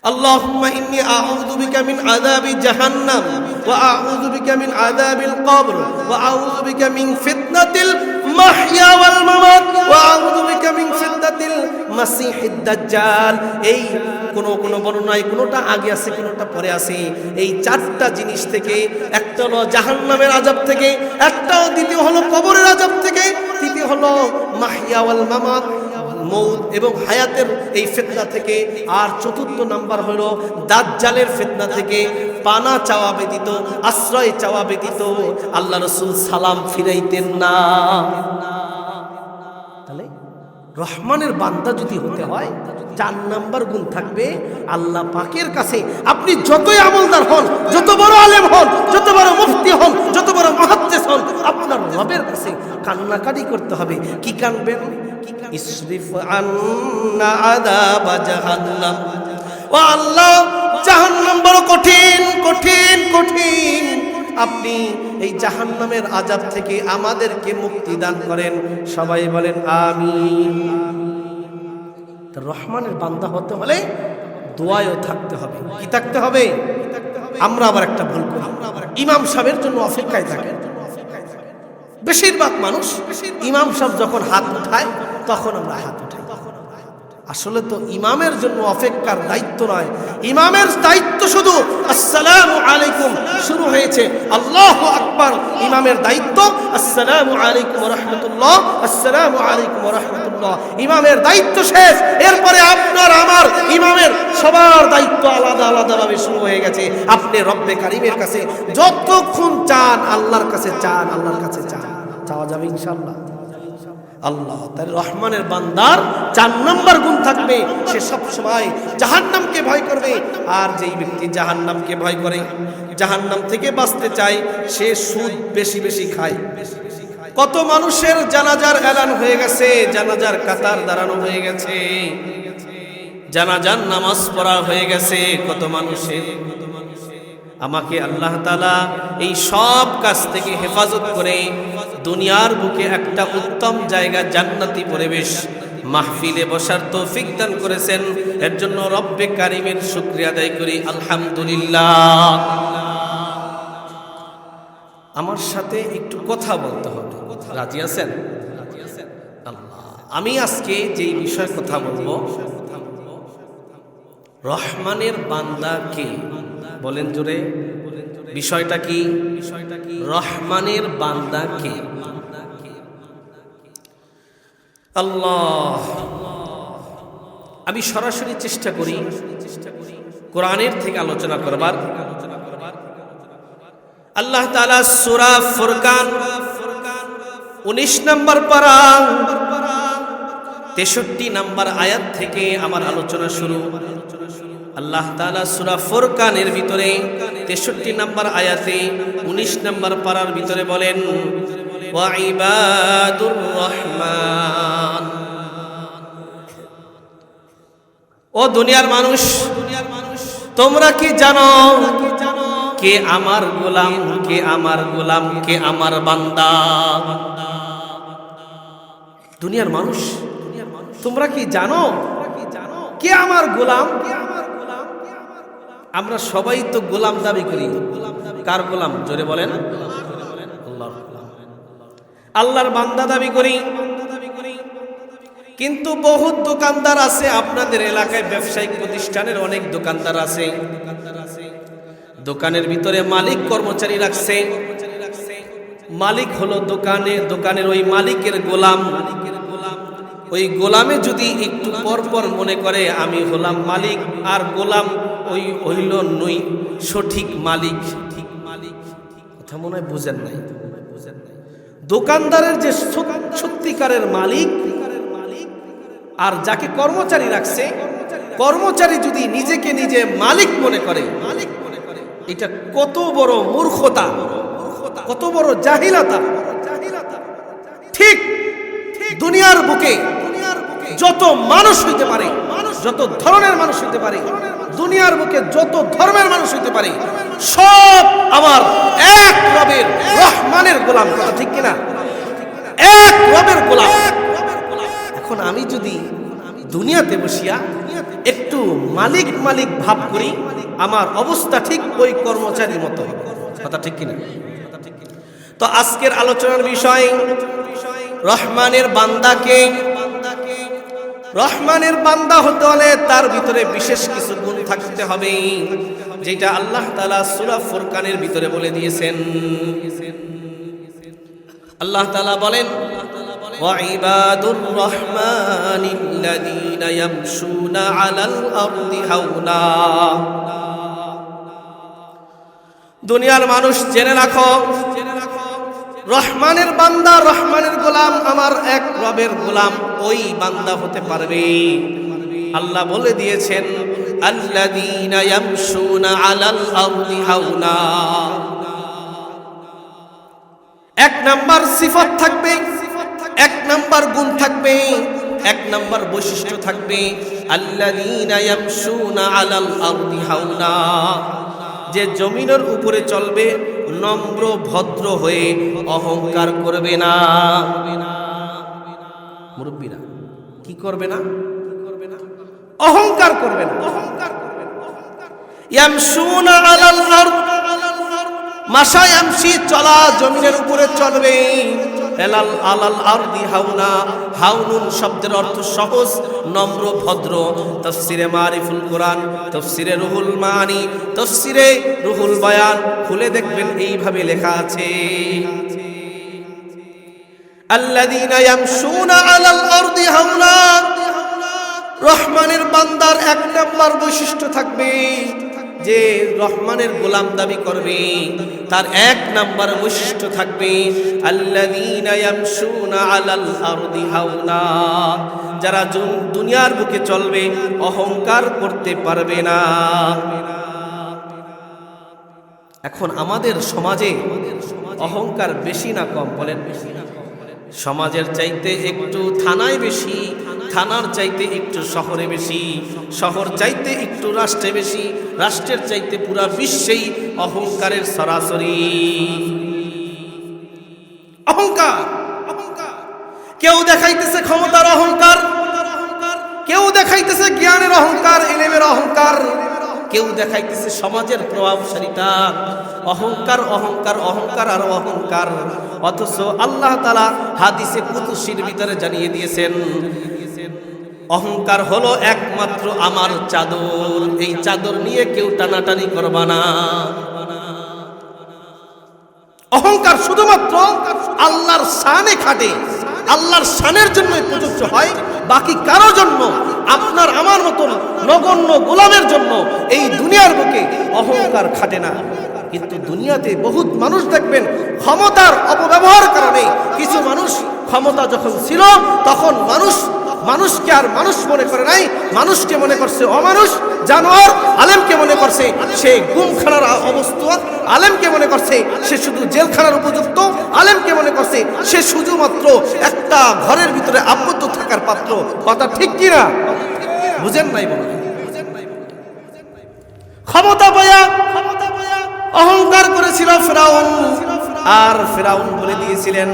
اللهم إني أعوذ بك من عذاب جهنم وأعوذ بك من عذاب القبر وأعوذ بك من فتنة المحيا والممات وأعوذ بك من فتنة المسيح الدجال। এই কোন বর্ণনায় কোনটা আগে আছে কোনটা পরে আছে। এই চারটা জিনিস থেকে, একটা হলো জাহান্নামের আযাব থেকে, একটা দ্বিতীয় হলো কবরের আযাব থেকে, তৃতীয় হলো মাহইয়া ওয়াল মামাত মৌত এবং হায়াতের এই ফিতনা থেকে, আর চতুর্থ নাম্বার হলো দাজ্জালের ফিতনা থেকে। পানা চাওয়া ব্যতীত, আশ্রয় চাওয়া ব্যতীত আল্লাহ রাসূল সালাম ফিরাইতেন না। তাহলে রহমানের বান্দা যদি হতে হয় 4 নাম্বার গুণ থাকবে, আল্লাহ পাকের কাছে আপনি যতই আমলদার হন, যত বড় আলেম হন, যত বড় মুফতি হন, যত বড় মুহাদ্দিস হন, আপনার রবের কাছে কান্নাকাটি করতে হবে। কি কানবেন? ইসরিফ আন্না আযাব জাহান্নাম। ও আল্লাহ, জাহান্নাম বড় কঠিন কঠিন কঠিন, আপনি এই জাহান্নামের আযাব থেকে আমাদেরকে মুক্তি দান করেন। সবাই বলেন আমিন। রহমানের বান্দা হতে হলে দোয়ায়ও থাকতে হবে। কি থাকতে হবে? আমরা আবার একটা ভুল করি, ইমাম সাহেবের জন্য অপেক্ষায় থাকে। বেশিরভাগ মানুষ ইমাম সাহেব যখন হাত উঠায় তখন আমরা হাত উঠাই। আসলে তো ইমামের জন্য অপেক্ষার দায়িত্ব নয়, ইমামের দায়িত্ব শুধু আসসালামু আলাইকুম শুরু হয়েছে, আল্লাহু আকবার ইমামের দায়িত্ব আসসালামু আলাইকুম ওয়া রাহমাতুল্লাহ, আসসালামু আলাইকুম ওয়া রাহমাতুল্লাহ, ইমামের দায়িত্ব শেষ। এরপরে আপনার আমার ইমামের সবার দায়িত্ব আলাদা আলাদাভাবে শুরু হয়ে গেছে। আপনি রব্বে কারীমের কাছে যতক্ষণ চান, আল্লাহর কাছে চান, আল্লাহর কাছে চান, চাওয়া যাবে ইনশাআল্লাহ। আল্লাহ তার রহমানের বান্দার 4 নাম্বার গুণ থাকবে, সে সব সময় জাহান্নামকে ভয় করবে। আর যেই ব্যক্তি জাহান্নামকে ভয় করে, জাহান্নাম থেকে বাঁচতে চায়, সে সুদ বেশি বেশি খায়। কত মানুষের জানাজার এলান হয়ে গেছে, জানাজার কাতার দাঁড়ানো হয়ে গেছে, জানাজার নামাজ পড়া হয়ে গেছে কত মানুষের। আমাকে আল্লাহ তাআলা এই সব কাজ থেকে হেফাজত করে দুনিয়ার বুকে একটা উত্তম জায়গা, জান্নাতি পরিবেশ, মাহফিলে বসার তৌফিক দান করেছেন। এর জন্য রব্বে কারীমের শুকরিয়া আদায় করি, আলহামদুলিল্লাহ। আমার সাথে একটু কথা বলতে হবে, রাজি আছেন? আল্লাহ, আমি আজকে যেই বিষয়ে কথা বলবো, রহমানের বান্দা কে? বলেন জোরে, বিষয়টা কি? রহমানের বান্দা কে? আল্লাহ, আমি সরাসরি চেষ্টা করি কোরআনের থেকে আলোচনা করবার। আল্লাহ তাআলা সূরা ফুরকান 19 নম্বর পারা 63 নম্বর আয়াত থেকে আমার আলোচনা শুরু। আল্লাহ তাআলা সূরা ফুরকানের ভিতরে 63 নম্বর আয়াতে 19 নম্বর পারার ভিতরে বলেন, ওয়া ইবাদুর রহমান। ও দুনিয়ার মানুষ, তোমরা কি জানো কে আমার গোলাম, কে আমার গোলাম, কে আমার বান্দা? দুনিয়ার মানুষ, তোমরা কি জানো কে আমার গোলাম? আমরা সবাই তো গোলাম দাবি করি। কার গোলাম? জোরে বলেন। আল্লাহর গোলাম, আল্লাহর বান্দা দাবি করি। কিন্তু বহুত দোকানদার আছে আপনাদের এলাকায়, ব্যবসায়িক প্রতিষ্ঠানের অনেক দোকানদার আছে। দোকানের ভিতরে মালিক কর্মচারী রাখছে, মালিক হলো দোকানের ওই মালিকের গোলাম। ওই গোলামে যদি একটু পর পর মনে করে আমি হলাম মালিক, আর গোলাম ওই হইল নই সঠিক মালিক। কথা মনে হয় বুঝেন নাই। দোকানদারের যে সত্যিকারের মালিক, আর যাকে কর্মচারী রাখছে, কর্মচারী যদি নিজেকে নিজে মালিক মনে করে, এটা কত বড় মূর্খতা, কত বড় জাহিলাতা। ঠিক দুনিয়ার বুকে যত মানুষ হইতে পারে, যত ধরনের মানুষ হইতে পারে, দুনিয়ার বুকে যত ধর্মের মানুষ হইতে পারে, সব আমার এক রবের রহমানের গোলাম। কথা ঠিক কিনা? এক রবের গোলাম। এখন আমি যদি দুনিয়াতে বসিয়া একটু মালিক মালিক ভাব করি, আমার অবস্থা ঠিক ওই কর্মচারীর মতো। কথা ঠিক কিনা? তো আজকের আলোচনার বিষয় রহমানের বান্দাকে। রহমানের বান্দা হতে হলে তার ভিতরে বিশেষ কিছু গুণ থাকতে হবে, যেটা আল্লাহ তাআলা সূরা ফুরকানের ভিতরে বলে দিয়েছেন। আল্লাহ তাআলা বলেন, ওয়াইবাদুর রহমানিল্লাযীনা ইয়ামশুনা আলাল আরদি হাওনা। দুনিয়ার মানুষ জেনে রাখো, রহমানের বান্দা, রহমানের গোলাম, আমার এক রবের গোলাম ওই বান্দা হতে পারবে। আল্লাহ বলে দিয়েছেন, আল্লাযীনা ইয়ামশুনা আলাল আরদি হাওনা। এক নাম্বার সিফাত থাকবে, এক নাম্বার গুণ থাকবে, এক নাম্বার বৈশিষ্ট্য থাকবে, আল্লাযীনা ইয়ামশুনা আলাল আরদি হাওনা। যে জমিনের উপরে চলবে নম্র ভদ্র হয়ে, অহংকার করবে না। মুরব্বীরা কি করবে না? অহংকার করবে না। ইয়ামশুনা আলাল আরদ, মাশা ইয়ামশি, চলা জমিনের উপরে চলবে। আলাল আলাল আরদি হাওনা, হাউনুন শব্দের অর্থ সহজ, নম্র, ভদ্র। তাফসিরে মারিফুল কোরআন, তাফসিরে রুহুল মানি, তাফসিরে রুহুল বায়ান খুলে দেখবেন এইভাবে লেখা আছে, আল্লাযীনা ইয়ামশুনা আলাল আরদি হাওনা। রহমানের বান্দার এক নাম্বার বৈশিষ্ট্য থাকবে, যে রহমানের গোলাম দাবি করবে তার এক নাম্বার বৈশিষ্ট্য থাকবে, আল্লাযীনা ইয়ামশুনা আলাল আরদি হাওনা। যারা দুনিয়ার বুকে চলবে অহংকার করতে পারবে না। এখন আমাদের সমাজে অহংকার বেশি না কম বলেন? সমাজের চাইতে একটু থানায় বেশি, থানার চাইতে একটু শহরে বেশি, শহর চাইতে একটু রাষ্ট্রে বেশি, রাষ্ট্রের চাইতে পুরা বিশ্বেই অহংকারের সরাসরি। অহংকার, কেউ দেখাইতেছে ক্ষমতার অহংকার, কেউ দেখাইতেছে জ্ঞানের অহংকার, ইলমের অহংকার, কেউ দেখাইতেছে সমাজের প্রভাবশালীতা। অহংকার, অহংকার, অহংকার আর অহংকার। অথচ আল্লাহ তাআলা হাদিসে কুদসির ভিতরে জানিয়ে দিয়েছেন, অহংকার হলো একমাত্র আমার চাদর, এই চাদর নিয়ে কেউ টানাটানি করবা না। অহংকার শুধুমাত্র আল্লাহর শানে খাটে, আল্লাহর শানের জন্যই প্রযোজ্য হয়, বাকি কারো জন্য, আপনার আমার মতন নগণ্য গোলামের জন্য এই দুনিয়ার বুকে অহংকার খাটে না। কিন্তু দুনিয়াতে বহুত মানুষ দেখবেন ক্ষমতার অপব্যবহার কারণে, কিছু মানুষ ক্ষমতা যখন ছিল তখন মানুষকে আর মানুষ মনে করে নাই, মানুষকে মনে করছে অমানুষ, জানোয়ার। আলেমকে মনে করছে সে গুমখানার অবস্থা, আলেমকে মনে করছে সে শুধু জেলখানার উপযুক্ত, আলেমকে মনে করছে সে শুধুমাত্র একটা ঘরের ভিতরে আবদ্ধ থাকার পাত্র। কথা ঠিক কিনা? বুঝেন নাই? বলো, ক্ষমতা পায়া অহংকার করেছিল ফিরাউন, আর ফিরাউন বলে দিয়েছিলেন,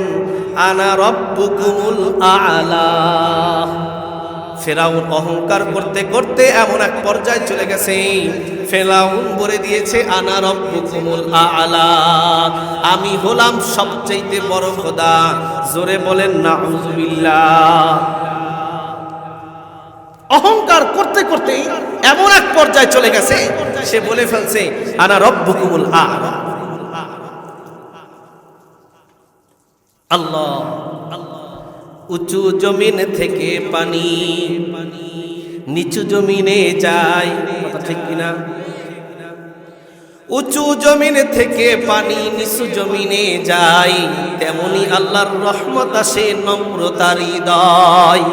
আনা রব্বুকুমুল আ'লা। ফিরাউন অহংকার করতে করতে এমন এক পর্যায়ে চলে গেছে, ফিরাউন বলে দিয়েছে, আনা রব্বুকুমুল আ'লা, আমি হলাম সবচেয়ে বড় খোদা। জোরে বলেন নাউযুবিল্লাহ। অহংকার করতে করতে এমন এক পর্যায়ে চলে গেছে, সে বলে ফেলছে, আনা রব্বুকুমুল আ'লা। আল্লাহ, উঁচু জমিন থেকে পানি নিচু জমিনে যায়। কথা ঠিক কিনা? উঁচু জমিন থেকে পানি নিচু জমিনে যায়, তেমনি আল্লাহর রহমত আসে নম্রতার হৃদয়।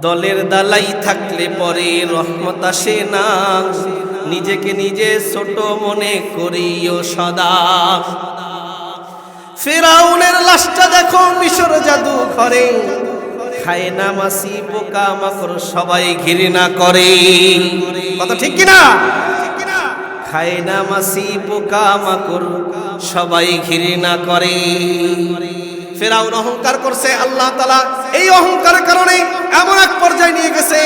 দলের দালাই থাকলে পরে রহমত আসে না, নিজেকে নিজে ছোট মনে করিও সদা। ফিরাউনের লাশটা দেখো মিশর জাদু ঘরে, খায় না মাছি পোকা মাকড় সবাই ঘৃণা করে। কথা ঠিক কিনা? খায় না মাছি পোকা মাকড় সবাই ঘৃণা করে। ফেরাউন অহংকার করছে, আল্লাহ তাআলা এই অহংকারের কারণে এমন এক পর্যায়ে নিয়ে গেছে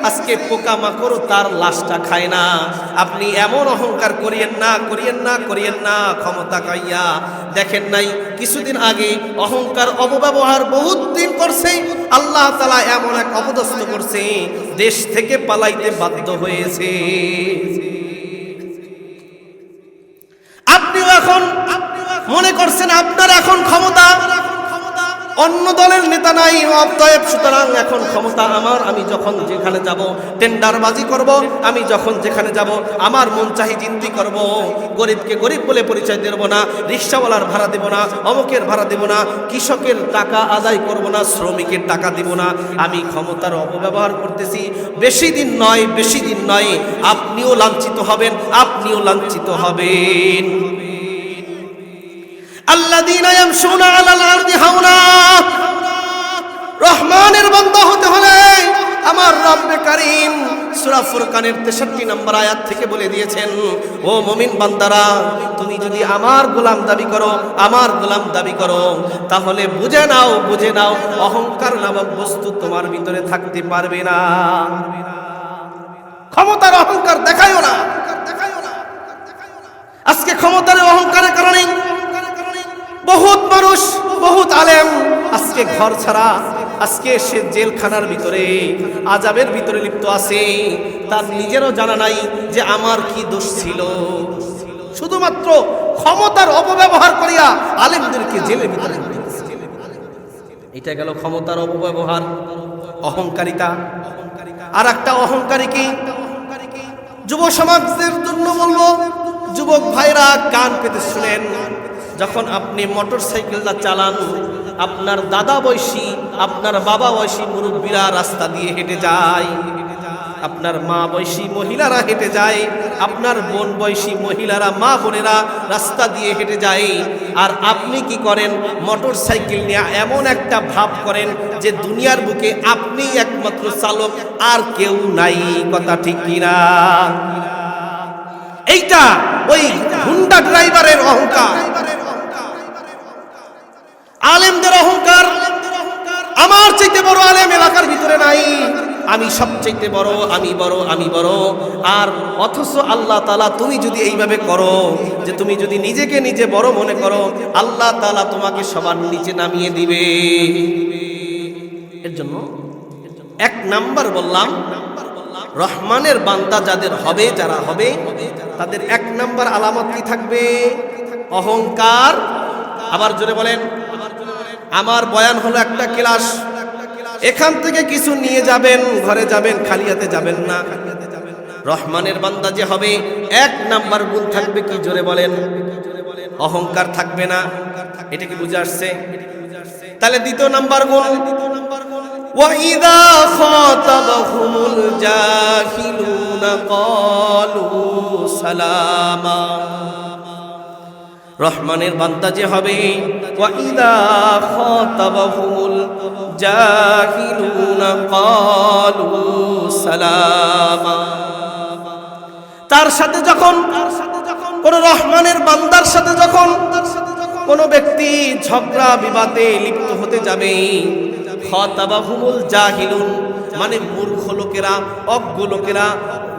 আজকে পোকামাকড় তার লাশটা খায় না। আপনি এমন অহংকার করিয়েন না, করিয়েন না, করিয়েন না ক্ষমতা কাইয়া। দেখেন নাই কিছুদিন আগে অহংকার অপব্যবহার বহুত দিন করছে, আল্লাহ তাআলা এমন এক অপদস্থ করছে দেশ থেকে পালাইতে বাধ্য হয়েছে। আপনিও এখন মনে করছেন আপনার এখন ক্ষমতা, অন্য দলের নেতা নাই, অতএব সুতরাং এখন ক্ষমতা আমার। আমি যখন যেখানে যাব টেন্ডারবাজি করব, আমি যখন যেখানে যাব আমার মন চাহি চিন্তি করব, গরিবকে গরিব বলে পরিচয় দেব না, রিক্সাওয়ালার ভাড়া দেব না, অমুকের ভাড়া দেব না, কৃষকের টাকা আদায় করব না, শ্রমিকের টাকা দিব না। আমি ক্ষমতার অপব্যবহার করতেছি। বেশি দিন নয়, বেশি দিন নয়, আপনিও লাঞ্ছিত হবেন, আপনিও লাঞ্ছিত হবেন। আল্লাযীনা ইয়ামশুনা আলাল আরদি হাওনা, রহমানের বান্দা হতে হলে আমার রব্বে কারীম সূরা ফুরকানের 63 নম্বর আয়াত থেকে বলে দিয়েছেন, ও মুমিন বান্দারা, তুমি যদি আমার গোলাম দাবি করো, আমার গোলাম দাবি করো, তাহলে বুঝে নাও, বুঝে নাও, অহংকার নামক বস্তু তোমার ভিতরে থাকতে পারবে না। ক্ষমতার অহংকার দেখায়ও না। আজকে ক্ষমতার অহংকারের কারণে বহুত মানুষ, বহুত আলেম আজকে ঘর ছাড়া, আজকে সে জেলখানার ভিতরে আযাবের ভিতরে লিপ্ত আছে। তার নিজেরও জানা নাই যে আমার কি দোষ ছিল। শুধুমাত্র ক্ষমতার অপব্যবহার করিয়া আলেমদেরকে জেলের ভিতরে। এটা গেল ক্ষমতার অপব্যবহার, অহংকারিতা। আর একটা অহংকারী কি? যুব সমাজের জন্য বলবো, যুবক ভাইরা কান পেতে শুনেন, যখন আপনি মোটর সাইকেলটা চালান, আপনার দাদা বয়সী, আপনার বাবা বয়সী মুরব্বীরা রাস্তা দিয়ে হেঁটে যায়, আপনার মা বয়সী মহিলারা হেঁটে যায়, আপনার বোন বয়সী মহিলারা, মা বোনেরা রাস্তা দিয়ে হেঁটে যায়, আর আপনি কি করেন? মোটর সাইকেল নিয়ে এমন একটা ভাব করেন যে দুনিয়ার বুকে আপনি একমাত্র চালক, আর কেউ নাই। কথা ঠিক কিনা? এইটা ওই হুন্ডা ড্রাইভারের অহংকার, আলেমদের অহংকার। আমার চাইতে বড় আলেম এলাকার ভিতরে নাই, আমি সবচাইতে বড়, আমি বড়, আমি বড়। আর অথচ আল্লাহ তাআলা, তুমি যদি এইভাবে করো, যে তুমি যদি নিজেকে নিজে বড় মনে করো, আল্লাহ তাআলা তোমাকে সবার নিচে নামিয়ে দিবে। এর জন্য এক নাম্বার বললাম, রহমানের বান্দা যাদের হবে, যারা হবে, তাদের এক নাম্বার আলামত কি থাকবে? অহংকার। আবার জোরে বলেন। আমার বয়ান হলো একটা ক্লাস, এখান থেকে কিছু নিয়ে যাবেন, ঘরে যাবেন, খালি হাতে যাবেন না। রহমানের বান্দা যে হবে, এক নাম্বার গুণ থাকবে কি? জোরে বলেন। অহংকার থাকবে না। এটা কি বুঝে আসছে? তাহলে দ্বিতীয় নাম্বার গুণ, وَإِذَا خَاطَبَهُمُ الْجَاهِلُونَ قَالُوا سَلَامًا। রহমানের বান্দা যে হবে, وَإِذَا خَاطَبَهُمُ الْجَاهِلُونَ قَالُوا سَلَامًا। তার সাথে যখন কোন রহমানের বান্দার সাথে যখন কোন ব্যক্তি ঝগড়া বিবাদে লিপ্ত হতে যাবে, খাতাবাহুমুল জাহিলুন মানে মূর্খ লোকেরা, অজ্ঞ লোকেরা,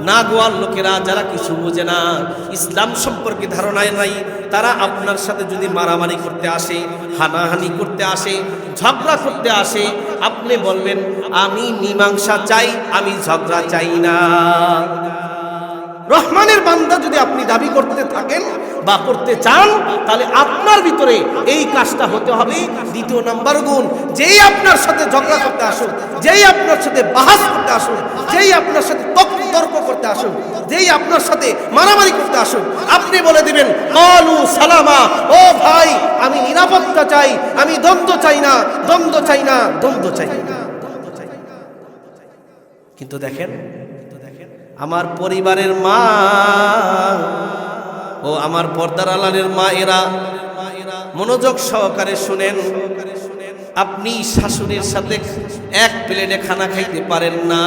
নাগোয়াল লোকেরা, যারা কিছু বোঝে না, ইসলাম সম্পর্কে ধারণায় নাই, তারা আপনার সাথে যদি মারামারি করতে আসে, হানাহানি করতে আসে, ঝগড়া করতে আসে, আপনি বলবেন আমি মীমাংসা চাই, আমি ঝগড়া চাই না। রহমানের বান্দা যদি আপনি দাবি করতে থাকেন বা করতে চান, তাহলে আপনার ভিতরে এই কাজটা হতে হবে। দ্বিতীয় নাম্বার গুণ, যেই আপনার সাথে ঝগড়া করতে আসুন, যেই আপনার সাথে বাহাস করতে আসুন, যেই আপনার সাথে তর্ক করতে আসুন, যেই আপনার সাথে মারামারি করতে আসুন, আপনি বলে দিবেন ক্বালু সালামা, ও ভাই আমি নিরাপত্তা চাই, আমি দ্বন্দ্ব চাই না, দ্বন্দ্ব চাই না, দ্বন্দ্ব চাই না। কিন্তু দেখেন, আমার পরিবারের মা ও আমার পর্দার আড়ালের মা, এরা মনোযোগ সহকারে শুনেন, আপনি শাশুড়ির সাথে এক প্লেটে খানা খাইতে পারেন না।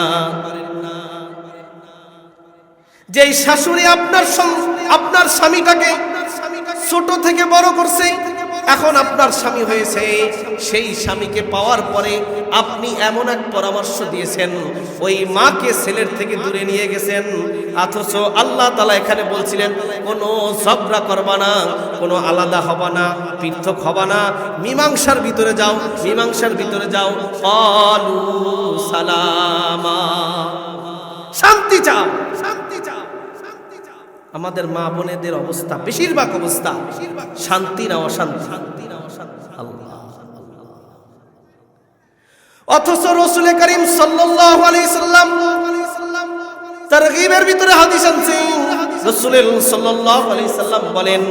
যেই শাশুড়ি আপনার স্বামীটাকে ছোট থেকে বড় করছে, এখন আপনার স্বামী হয়েছে, সেই স্বামীকে পাওয়ার পরে আপনি এমন এক পরামর্শ দিয়েছেন, ওই মাকে ছেলের থেকে দূরে নিয়ে গেছেন। অথচ আল্লাহ তাআলা এখানে বলছিলেন কোনো ঝগড়া করবা না, কোনো আলাদা হবা না, পৃথক হবা না, মীমাংসার ভিতরে যাও, মীমাংসার ভিতরে যাও। ক্বালু সালামা, শান্তি চাও, শান্তি চাও। আমাদের মা বোনেদের অবস্থা, বেশিরভাগ অবস্থা শান্তি না অশান্তি। আল্লাহ, অথচ রাসূল করিম সাল্লাল্লাহু আলাইহি সাল্লাম তারগীবের ভিতরে হাদিস আনছেন। রাসূল সাল্লাল্লাহু আলাইহি সাল্লাম বলেন,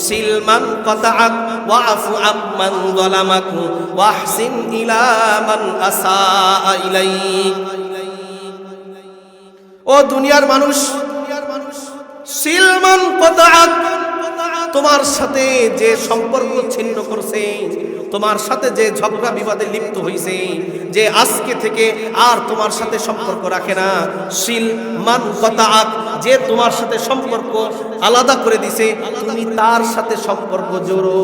সিলমান কাতাআক ওয়া আফু আম্মান যালামাক ওয়া আহসিন ইলা মান আসাআ ইলাইক। ও দুনিয়ার মানুষ, সিলমান কাতাআক, তোমার সাথে যে সম্পর্ক ছিন্ন করছে, তোমার সাথে যে ঝগড়া বিবাদে লিপ্ত হয়েছে, যে আজকে থেকে আর তোমার সাথে সম্পর্ক রাখে না, সিলমান কাতাআক, যে তোমার সাথে সম্পর্ক আলাদা করে দিছে, তুমি তার সাথে সম্পর্ক জোড়ো।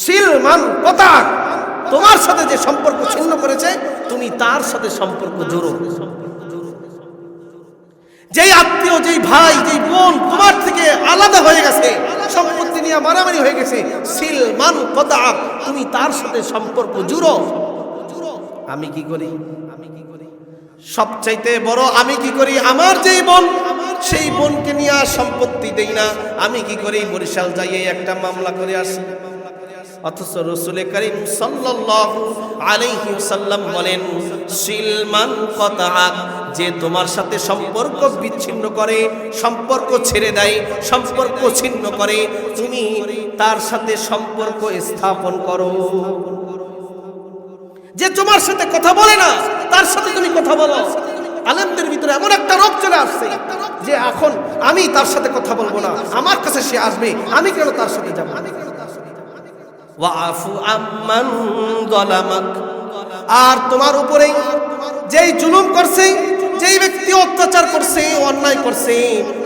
সিলমান কাতাআক, তোমার সাথে যে সম্পর্ক ছিন্ন করেছে, তুমি তার সাথে সম্পর্ক জোড়ো। যেই আত্মীয়, যেই ভাই, যেই বোন তোমার থেকে আলাদা হয়ে গেছে, সম্পত্তি নিয়ে মারামারি হয়ে গেছে, সিলমান কাতাআক, তুমি তার সাথে সম্পর্ক জুড়ো। আমি কি করি? সবচাইতে বড় আমি কি করি? আমার যেই বোন, সেই বোনকে নিয়ে সম্পত্তি দেই না। আমি কি করি? বরিশাল যাইয়ে একটা মামলা করে আসি। অথচ রাসূল করিম সাল্লাল্লাহু আলাইহি ওয়াসাল্লাম বলেন, সিলমান কাতাআক, যে তোমার সাথে সম্পর্ক বিচ্ছিন্ন করে, সম্পর্ক ছেড়ে দেয়, সম্পর্ক ছিন্ন করে, তুমি তার সাথে সম্পর্ক স্থাপন করো। যে তোমার সাথে কথা বলে না, তার সাথে তুমি কথা বলো। আলেমদের ভিতরে এমন একটা রোগ চলে আসছে যে এখন আমি তার সাথে কথা বলবো না, আমার কাছে সে আসবে, আমি কেন তার সাথে যাবো? ওয়াফু আম্মান যালামাক, আর তোমার উপরে যেই জুলুম করছে, যেই ব্যক্তি অত্যাচার করছে, অন্যায় করছে,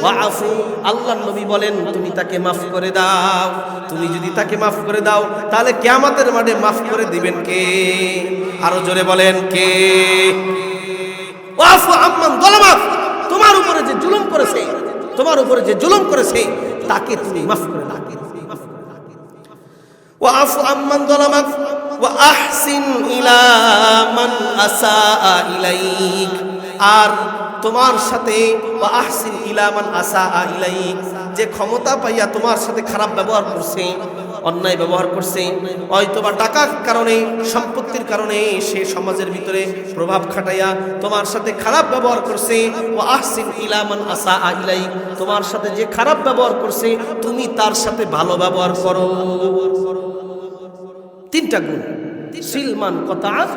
ওয়াফু, আল্লাহর নবী বলেন তুমি তাকে মাফ করে দাও। তুমি যদি তাকে মাফ করে দাও, তাহলে কিয়ামতের মাঠে মাফ করে দিবেন কে? আরো জোরে বলেন কে? ওয়াফু আম্মান যালামাক, তোমার উপরে যে জুলুম করেছে, তোমার উপরে যে জুলুম করেছে, তাকে তুমি মাফ করে দাও। ওয়াফু আম্মান যালামাক ওয়া আহসিন ইলা মান আসাআ ইলাইক, আর তোমার সাথে ওয়া আহসিন ইলা মান আসাআ ইলাইক, যে ক্ষমতা পাইয়া তোমার সাথে খারাপ ব্যবহার করছে, অন্যায় ব্যবহার করছে, হয়তোবা টাকার কারণে, সম্পত্তির কারণে সে সমাজের ভিতরে প্রভাব খাটাইয়া তোমার সাথে খারাপ ব্যবহার করছে, ওয়া আহসিন ইলা মান আসাআ ইলাইক, তোমার সাথে যে খারাপ ব্যবহার করছে, তুমি তার সাথে ভালো ব্যবহার করো। তিনটা গুণ। সিলমান কাতাআক,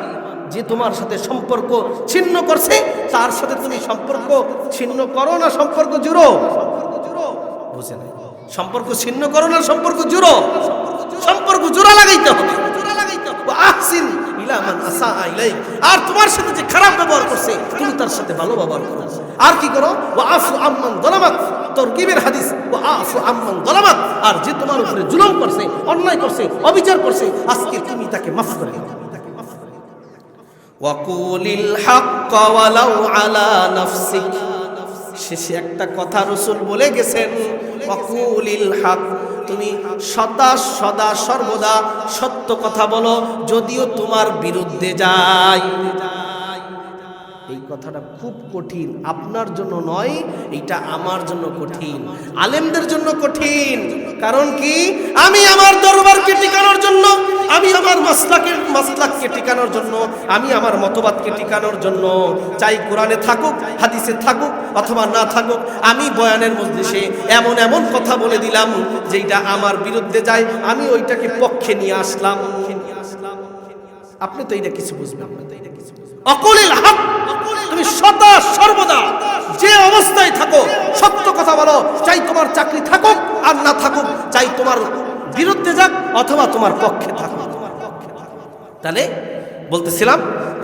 যে তোমার সাথে সম্পর্ক ছিন্ন করছে, তার সাথে তুমি সম্পর্ক ছিন্ন করো না সম্পর্ক জুড়ো? বুঝে নাই? সম্পর্ক ছিন্ন করো না সম্পর্ক জুড়ো? সম্পর্ক জোড়া লাগাইতে হবে। আহসিন ইলা মান আসাআ ইলাইক, আর তোমার সাথে যে খারাপ ব্যবহার করছে, তুমি তার সাথে ভালো ব্যবহার করো। আর কি করো? ওয়াফু আম্মান যালামাক, তারগীবের হাদিস, ওয়াফু আম্মান যালামাক, আর যে তোমার উপরে জুলুম করছে, অন্যায় করছে, অবিচার করছে, আজকে তুমি তাকে মাফ করে দাও। ওয়াকুলিল হক ওয়ালাউ আলা নাফসিক, শেষে একটা কথা রাসূল বলে গেছেন, ওয়াকুলিল হক, তুমি সদা সদা সর্বদা সত্য কথা বলো, যদিও তোমার বিরুদ্ধে যায়। এই কথাটা খুব কঠিন, আপনার জন্য নয়, এটা আমার জন্য কঠিন, আলেমদের জন্য কঠিন। কারণ কি? আমি আমার দরবারকে টিকানোর জন্য, আমি আমার মাসলাককে টিকানোর জন্য, আমি আমার মতবাদকে টিকানোর জন্য, চাই কোরআনে থাকুক, হাদিসে থাকুক অথবা না থাকুক, আমি বয়ানের মজলিসে এমন এমন কথা বলে দিলাম যেটা আমার বিরুদ্ধে যায়, আমি ওইটাকে পক্ষে নিয়ে আসলাম। আপনি তো এইটা কিছু বুঝবেন না। অকুলিল হক, তুমি সদা সর্বদা যে অবস্থায় থাকো সত্য কথা বলো, চাই তোমার চাকরি থাকুক আর না থাকুক, চাই তোমার বিরুদ্ধে যাক অথবা তোমার পক্ষে থাকুক। তাহলে বলতেছিলাম,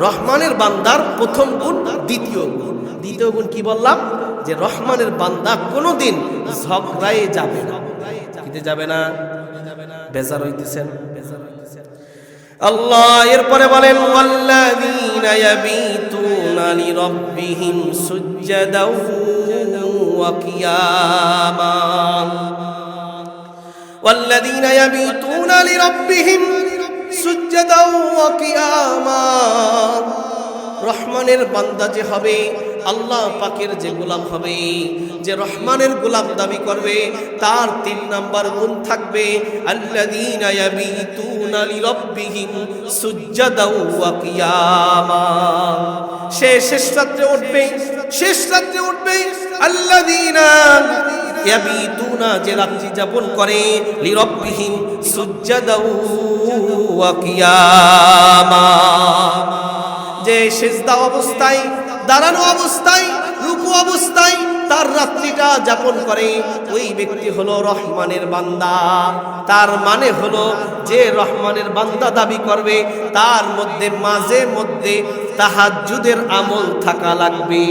রহমানের বান্দার প্রথম গুণ, দ্বিতীয় গুণ। দ্বিতীয় গুণ কি বললাম? যে রহমানের বান্দা কোনোদিন ঝগড়ায় যাবে না। কিতে যাবে না? বেজার হইতেছেন। আল্লাহ এরপরে বলেন ওয়াল্লাযীনা ইয়াবিতুনা লিরাব্বিহিম সুজদাও ওয়া কিয়ামা ওয়াল্লাযীনা ইয়াবিতুনা লিরাব্বিহিম সুজদাও ওয়া কিয়ামা। রহমানের বান্দা যে হবে, আল্লাহ পাকের যে গোলাম হবে, যে রহমানের গোলাম দাবি করবে, তার 3 নাম্বার গুণ থাকবে আল্লাযীনা ইয়াবিতুনা লিরাব্বিহিম সুজদাও ওয়া কিয়ামা। সে শেষ রাত্রে উঠবে আল্লাযীনা ইয়াবিতুনা, যে রাত্রি যাপন করে, লিরাব্বিহিম সুজদাও ওয়া কিয়ামা, যে সিজদা অবস্থায়, দাঁড়ানো অবস্থায়, রুকু অবস্থায় তার রাত্রিটা যাপন করে, ওই ব্যক্তি হলো রহমানের বান্দা। তার মানে হলো যে রহমানের বান্দা দাবি করবে, তার মধ্যে মাঝে মধ্যে তাহাজ্জুদের আমল থাকা লাগবে।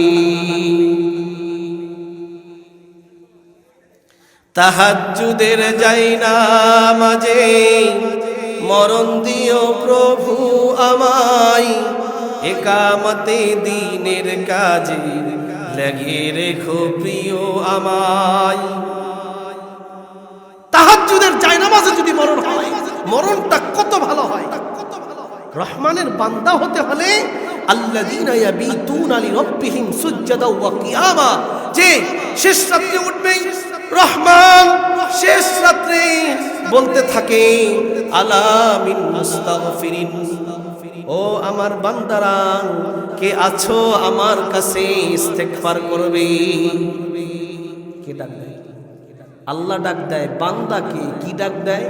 তাহাজ্জুদের জায়নামাজে মরণ দিও প্রভু আমায়, একামতে দিনের কাজে লাগিয়ে রেখো প্রিয় আমায়। তাহাজ্জুদের জায়নামাজে যদি মরণ হয়, মরণটা কত ভালো হয়। রহমানের বান্দা হতে হলে আল্লাযীনা ইয়াবিতুনা লিরাব্বিহিম সুজদাও ওয়া কিয়ামা, যে শেষ রাত্রে উঠবে, রহমান শেষ রাত্রে বলতে থাকে আলা মিন মুস্তাগফিরিন, ও আমার বান্দারা কে আছো আমার কাছে ইস্তেগফার করবে। কে ডাক দেয়? আল্লাহ ডাক দেয় বান্দাকে। কি ডাক দেয়?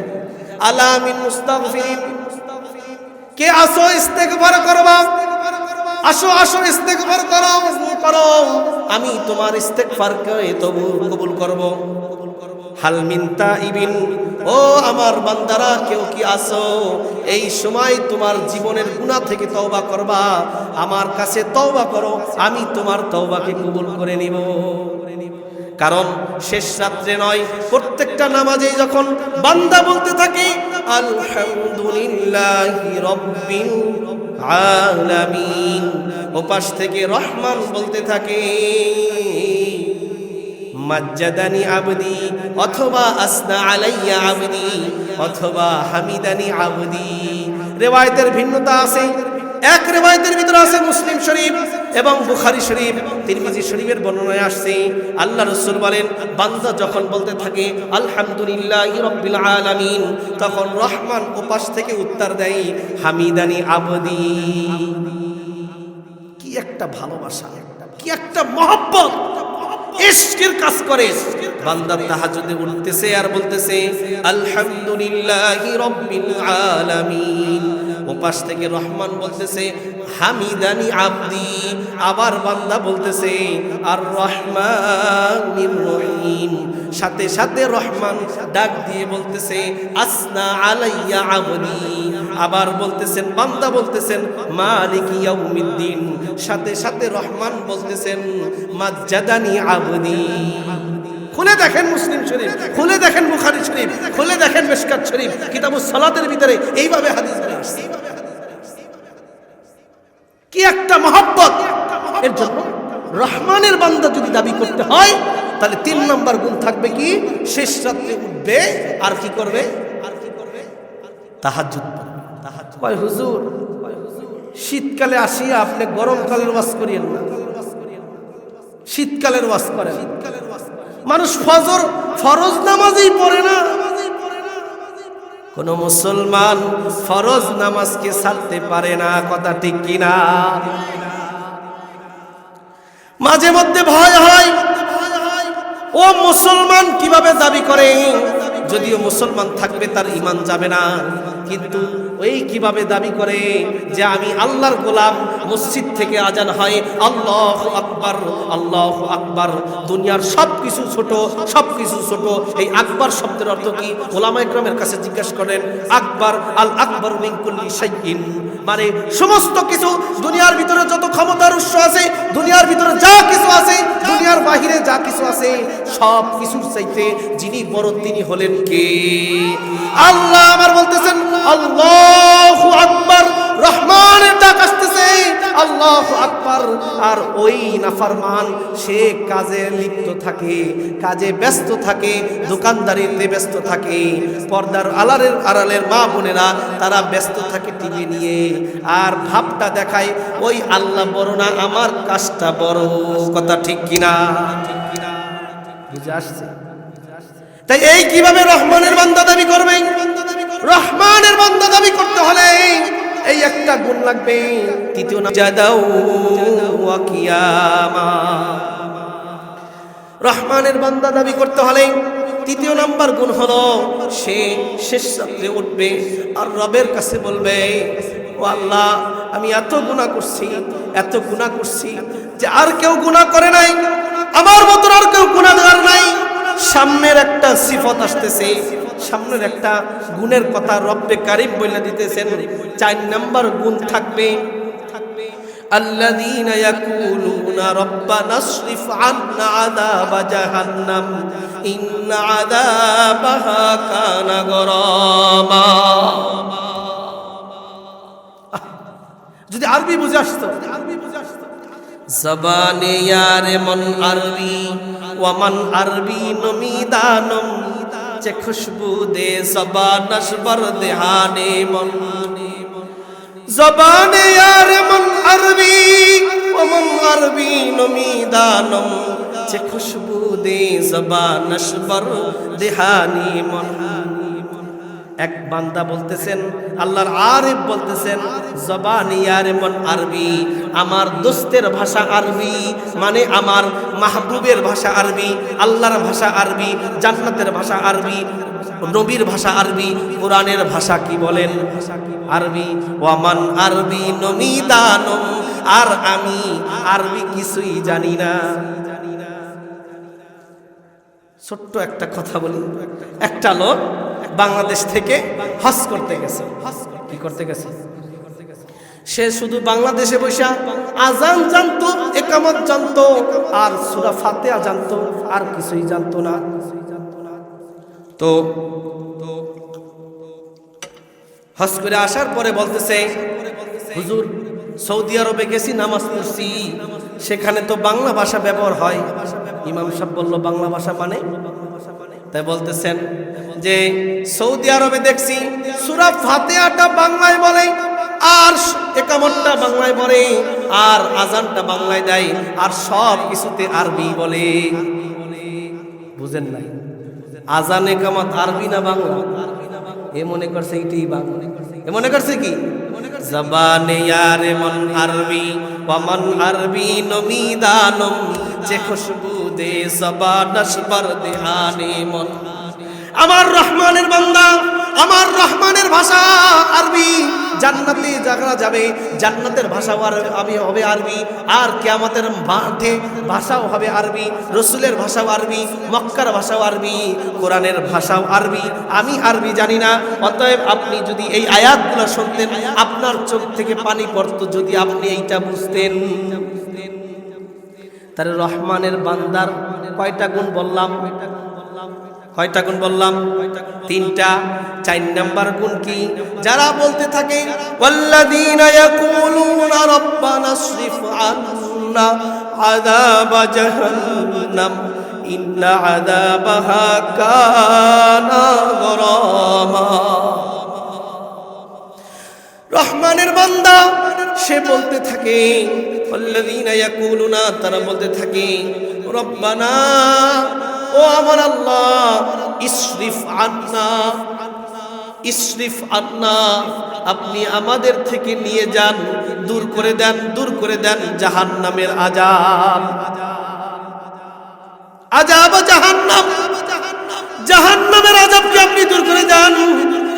আলা মিন মুস্তাগফিরিন, কে আছো ইস্তেগফার করবা, আসো আসো ইস্তেগফার করো, আমি তোমার ইস্তেগফারকে কবুল করব। হাল মিন তাইবিন, ও আমার বান্দারা কেউ কি আসো এই সময় তোমার জীবনের গুনাহ থেকে তওবা করবা, আমার কাছে তওবা করো, আমি তোমার তওবাকে কবুল করে নিব। কারণ শেষ রাত্রে নয়, প্রত্যেকটা নামাজে যখন বান্দা বলতে থাকে আলহামদুলিল্লাহি রাব্বিল আলামিন, ওপাশ থেকে রহমান বলতে থাকে মাজ্জাদানি আবদি, অথবা আসনা আলাইয়া আবদি, অথবা হামিদানি আবদি। রিওয়ায়াতের ভিন্নতা আছে। এক রিওয়ায়াতের ভিতরে আছে মুসলিম শরীফ এবং বুখারী শরীফ, তিরমিজি শরীফের বর্ণনায় আসছে, আল্লাহ রাসূল বলেন বান্দা যখন বলতে থাকে আলহামদুলিল্লাহি রাব্বিল আলামিন, তখন রহমান ওপাশ থেকে উত্তর দেয় হামিদানি আবদি। কি একটা ভালোবাসা, কি একটা মহব্বত, ইশকের কাজ করে। বান্দা তাহাজ্জুদে উঠতেছে আর বলতেছে আলহামদুলিল্লাহি রাব্বিল আলামিন, ওপাশ থেকে রহমান বলতেছে হামিদানি আবদি, আবার বান্দা বলতেছে আর রহমানির রহিম, সাথে সাথে রহমান ডাক দিয়ে বলতেছে আসনা আলাইয়া আবদি, আবার বলতেছেন বান্দা বলতেছেন মালিক ইয়াউমিদ্দিন, সাথে সাথে রহমান বলতেছেন মাজ্জাদানি আবদি। খুলে দেখেন মুসলিম শরীফ, খুলে দেখেন বুখারী শরীফ, খুলে দেখেন মিশকাত শরীফ, কিতাবুস সালাতের ভিতরে এইভাবে হাদিসগুলো আসছে। কি একটা মহব্বত! এর জন্য রহমানের বান্দা যদি দাবি করতে হয় তাহলে 3 নাম্বার গুণ থাকবে কি? শেষ রাত্রে উঠবে আর কি করবে? তাহাজ্জুদ পড়বে। কয় হুজুর শীতকালে আসিয়া আপনি গরমকালের ওয়াজ করিয়েন না, শীতকালের ওয়াজ করেন। মানুষ ফরজ নামাজই পড়ে না। কোন মুসলমান ফরজ নামাজকে ছাড়তে পারে না, কথা ঠিক কিনা? মাঝে মধ্যে ভয় হয় ও মুসলমান কিভাবে দাবি করে, যদিও মুসলমান থাকবে তার ঈমান যাবে না, কিন্তু ওই কিভাবে দাবি করে যে আমি আল্লাহর গোলাম। মসজিদ থেকে আজান হয় আল্লাহু আকবার, আল্লাহু আকবার। দুনিয়ার সবকিছু ছোট, সবকিছু ছোট। এই আকবার শব্দের অর্থ কি? ওলামা ইকরামের কাছে জিজ্ঞাসা করেন। আকবার আল আকবার মিন কুল্লি শাইইন, মানে সমস্ত কিছু। দুনিয়ার ভিতরে যত ক্ষমতার উৎস আছে, দুনিয়ার ভিতরে যা কিছু আছে, দুনিয়ার বাহিরে যা কিছু কিছু আছে, সব কিছুর চাইতে যিনি বড় তিনি হলেন কে? আল্লাহ আমার বলতেছেন আল্লাহু আকবার, রহমানের ডাক আসতেছে আল্লাহু আকবার। আর ওই নাফরমান সে কাজে লিপ্ত থাকে, কাজে ব্যস্ত থাকে, দোকানদারিতে ব্যস্ত থাকে, পর্দার আড়ালের মা বোনেরা তারা ব্যস্ত থাকে টিভি নিয়ে, আর ভাবটা দেখায় ওই আল্লাহ বড় না, আমার কাজটা বড়। কথা ঠিক কিনা? বুঝে আসছে? তাই এই কিভাবে রহমানের বান্দা দাবি করবে? রহমানের বান্দা দাবি করতে হলে এই একটা গুণ লাগবে। তৃতীয় নাজাদাউ ওয়া কিয়ামা। রহমানের বান্দা দাবি করতে হলে তৃতীয় নাম্বার গুণ হলো সে শেষ রাত্রে উঠবে আর রবের কাছে বলবে, ও আল্লাহ, আমি এত গুনাহ করছি, এত গুনাহ করছি যে আর কেউ গুনাহ করে নাই, আমার মতো আর কেউ গুনাহগার নাই। সামনের একটা সিফত আসতেছে, সামনের একটা গুণের কথা রব্বে কারীম বলে দিতেছেন। 4 নাম্বার গুণ থাকবে, আল্লাযীনা ইয়াকুলুনা রব্বানা আসরিফ আন্না আযাবা জাহান্নাম ইন্না আযাবাহা কানা গরামা। যদি আরবি বুঝে আসতো, জবানে ইয়ারে মন আরবি ওয়া মান আরবি নমিদানম চে খুশবু দে জবান নশবর দেহানে মন। জবানে ইয়ারে মন আরবি ওয়া মান আরবি নমিদানম চে খুশবু দে জবান নশবর দেহানে মন। এক বান্দা বলতেছেন, আল্লাহর আরিফ বলতেছেন, জবান ইয়ারে মন আরবি, আমার দোস্তের ভাষা আরবি, মানে আমার মাহবুবের ভাষা আরবি, আল্লাহর ভাষা আরবি, জান্নাতের ভাষা আরবি, নবীর ভাষা আরবি, কোরআনের ভাষা কি বলেন? আরবি। ওয়ামান আরবি নমিদানম, আর আমি আরবি কিছুই জানি না। ছোট্ট একটা কথা বলি, একটা লোক বাংলাদেশ থেকে হজ করতে গেছে। কি করতে গেছে? সে শুধু বাংলাদেশে বসে আজান জানতো, ইকামত জানতো, আর সূরা ফাতিহা জানতো, আর কিছুই জানতো না। তো হজ করে আসার পরে বলতেছে, হুজুর, সৌদি আরবে গেছি, নামাজ পড়ছি, সেখানে তো বাংলা ভাষা ব্যবহার হয়। ইমাম সাহেব বলল, বাংলা ভাষা মানে? তাই বলতেছেন যে সৌদি আরবে দেখছি সূরা ফাতিহাটা বাংলায় বলে, আর ইকামতটা বাংলায় বলে, আর আজানটা বাংলায় দেয়, আর সব কিছুতে আরবি বলে। বুঝেন নাই? আজান ইকামত আরবি না বাংলা? এ মনে করছে এটাই বাংলা। এ মনে করছে কি? জবানে ইয়ারে মন আরবি ওয়া মান আরবি নমিদানম যে খুশবু দে জবান নশবর দেহানে মন। আমার রহমানের বান্দা, আমার রহমানের ভাষা আরবি। জান্নাতে যারা যাবে, জান্নাতের ভাষাও হবে আরবি, আর কিয়ামতের মাঠে ভাষাও হবে আরবি, রসুলের ভাষাও আরবি, মক্কার ভাষাও আরবি, কোরআনের ভাষাও আরবি। আমি আরবি জানি না, অতএব আপনি যদি এই আয়াতগুলো শুনতেন, আপনার চোখ থেকে পানি পড়তো যদি আপনি এইটা বুঝতেন। তার রহমানের বান্দার কয়টা গুণ বললাম? কয়টা গুণ বললাম? 3টা। 4 নাম্বার গুণ কি? যারা বলতে থাকে ওয়াল্লাযীনা ইয়াকুলুনা রাব্বানা আসরিফ আন্না আযাবা জাহান্নাম ইন্না আযাবাহা কানা গরামা। রহমানের বান্দা সে বলতে থাকে, ওয়াল্লাযীনা ইয়াকুলুনা, তারা বলতে থাকে, রব্বানা, ও আমার আল্লাহ, ইসরিফ আন্না, ইসরিফ আন্না, আপনি আমাদের থেকে নিয়ে যান, দূর করে দেন, দূর করে দেন জাহান্নামের আযাব। আযাব জাহান্নাম, জাহান্নামের আযাবকে আপনি দূর করে দেন।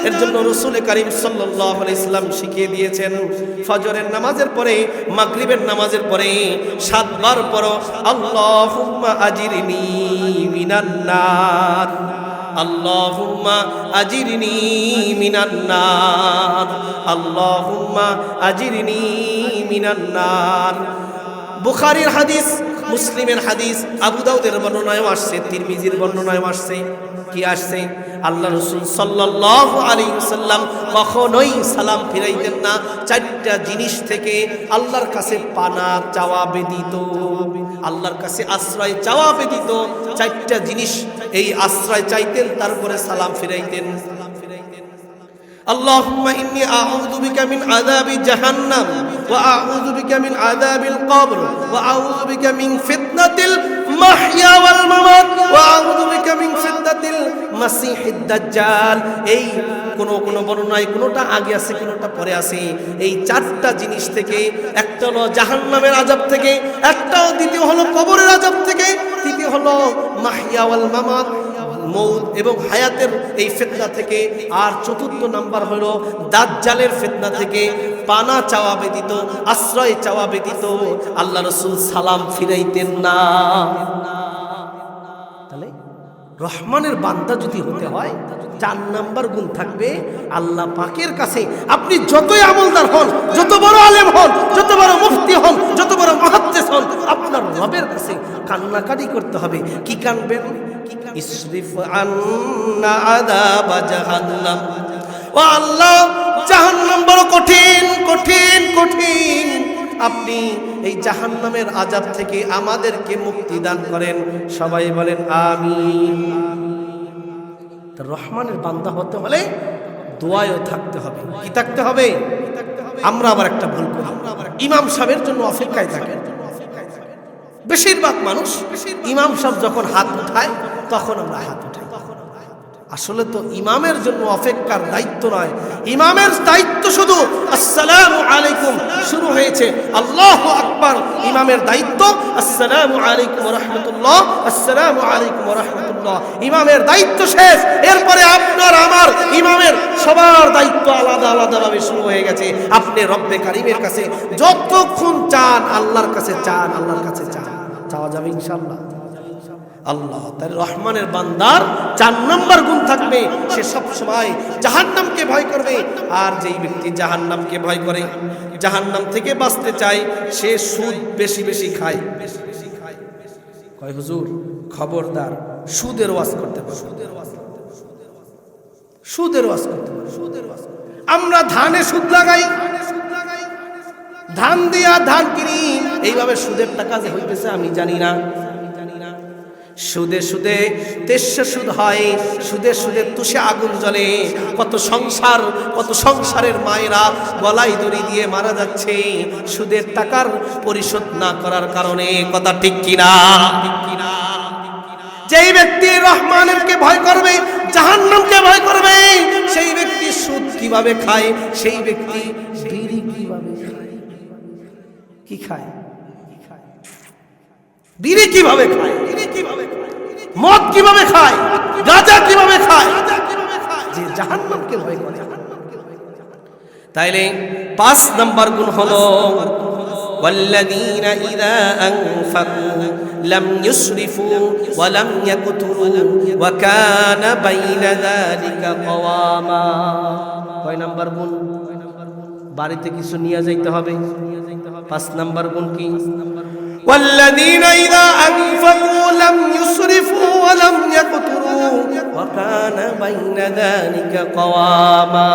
এর জন্য রাসূল কারীম সাল্লাল্লাহু আলাইহি ওয়াসাল্লাম শিখিয়ে দিয়েছেন, ফজরের নামাজের পরে, মাগরিবের নামাজের পরে 7 বার পড়ো, আল্লাহুম্মা আজিরনি মিনান নার, আল্লাহুম্মা আজিরনি মিনান নার, আল্লাহুম্মা আজিরনি মিনান নার। বুখারীর হাদিস, মুসলিমের হাদিস, আবু দাউদের বর্ণনায়ও আসছে, তিরমিজির বর্ণনায়ও আসছে। কি আসছে? আল্লাহ রাসূল সাল্লাল্লাহু আলাইহি ওয়াসাল্লাম কখনোই সালাম ফিরাইতেন না চারটা জিনিস থেকে আল্লাহর কাছে পানা চাওয়া ব্যতীত, আল্লাহর কাছে আশ্রয় চাওয়া ব্যতীত চারটা জিনিস এই আশ্রয় চাইতেন, তারপরে সালাম ফিরাইতেন। আল্লাহুম্মা ইন্নী আউযু বিকা মিন আযাবি জাহান্নাম ওয়া আউযু বিকা মিন আযাবিল কবর ওয়া আউযু বিকা মিন ফিতনাতিল মাহইয়া ওয়াল মামাত ওয়া আউযু বিকা মিন ফিতনাতিল মাসিহিদ দাজ্জাল। এই কোন বর্ণনায় কোনটা আগে আছে, কোনটা পরে আছে। এই চারটা জিনিস থেকে, একটা হলো জাহান্নামের আযাব থেকে, একটা দ্বিতীয় হলো কবরের আযাব থেকে, তৃতীয় হলো মাহইয়া ওয়াল মামাত মৌত এবং হায়াতের এই ফিতনা থেকে, আর চতুর্থ নাম্বার হলো দাজ্জালের ফিতনা থেকে পানা চাওয়া ব্যতীত, আশ্রয় চাওয়া ব্যতীত আল্লাহ রাসূল সালাম ফিরাইতেন না। তাহলে রহমানের বান্দা যদি হতে হয়, 4 নাম্বার গুণ থাকবে আল্লাহ পাকের কাছে আপনি যতই আমলদার হন, যত বড় আলেম হন, যত বড় মুফতি হন, যত বড় মুহাদ্দিস হন, আপনার রবের কাছে কান্নাকাটি করতে হবে। কি কানবেন? ইসরিফ আন্না আযাব জাহান্নাম। ও আল্লাহ, জাহান্নাম বড় কঠিন কঠিন কঠিন, আপনি এই জাহান্নামের আযাব থেকে আমাদেরকে মুক্তি দান করেন। সবাই বলেন আমিন। তো রহমানের বান্দা হতে হলে দোয়ায়ও থাকতে হবে। কি থাকতে হবে? আমরা আবার একটা ভুল করি, ইমাম সাহেবের জন্য অপেক্ষায় থাকে। বেশিরভাগ মানুষ ইমাম সাহেব যখন হাত উঠায় তখন আমরা হাত উঠাই। আসলে তো ইমামের জন্য অপেক্ষার দায়িত্ব নয়, ইমামের দায়িত্ব শুধু আসসালামু আলাইকুম শুরু হয়েছে, আল্লাহু আকবার ইমামের দায়িত্ব, আসসালামু আলাইকুম ওয়া রাহমাতুল্লাহ, আসসালামু আলাইকুম ওয়া রাহমাতুল্লাহ, ইমামের দায়িত্ব শেষ। এরপরে আপনার আমার ইমামের সবার দায়িত্ব আলাদা আলাদাভাবে শুরু হয়ে গেছে। আপনি রব্বে কারীমের কাছে যতক্ষণ চান, আল্লাহর কাছে চান, আল্লাহর কাছে চান, চাওয়া যাবে ইনশাআল্লাহ। আল্লাহ তার রহমানের বান্দার 4 নাম্বার গুণ থাকবে, সে সব সময় জাহান্নামকে ভয় করবে। আর যেই ব্যক্তি জাহান্নামকে ভয় করে, জাহান্নাম থেকে বাঁচতে চায়, সে সুদ বেশি বেশি খায়। কয় হুজুর খবরদার সুদের ওয়াজ করতে পারো, সুদের ওয়াজ করতে পারো। আমরা ধানে সুদ লাগাই, ধান দিয়া ধান কিনি, এইভাবে সুদের টাকা যে হইতেছে আমি জানি না। সুদে সুদে তেষ্য সুদ হয়, সুদে সুদে তুষে আগুন জ্বলে। কত সংসার, কত সংসারের মায়েরা গলায় দড়ি দিয়ে মারা যাচ্ছে সুদের টাকার পরিশোধ না করার কারণে। কথা ঠিক কিনা? যেই ব্যক্তি রহমানকে ভয় করবে, জাহান্নামকে ভয় করবে, সেই ব্যক্তি সুদ কিভাবে খায়, সেই ব্যক্তি বিড়ি কিভাবে খায়, কি খায়, বিড়ি কিভাবে খায়, মদ কিভাবে খায়, গাঁজা কিভাবে খায়, যে জাহান্নামকে ভয় করে। তাইলে 5 নাম্বার গুণ হলো ওয়াল্লাযীনা ইযা আনফাকু লাম ইউসরিফু ওয়া লাম ইয়াকতুরু ওয়া কানা বাইনা যালিকা কওয়ামা। কয় নাম্বার গুণ? বাড়িতে কিছু নিয়ে যাইতে হবে। 5 নাম্বার গুণ কি? والذين إذا أنفقوا لم يسرفوا ولم يقتروا وكان بين ذلك قواما।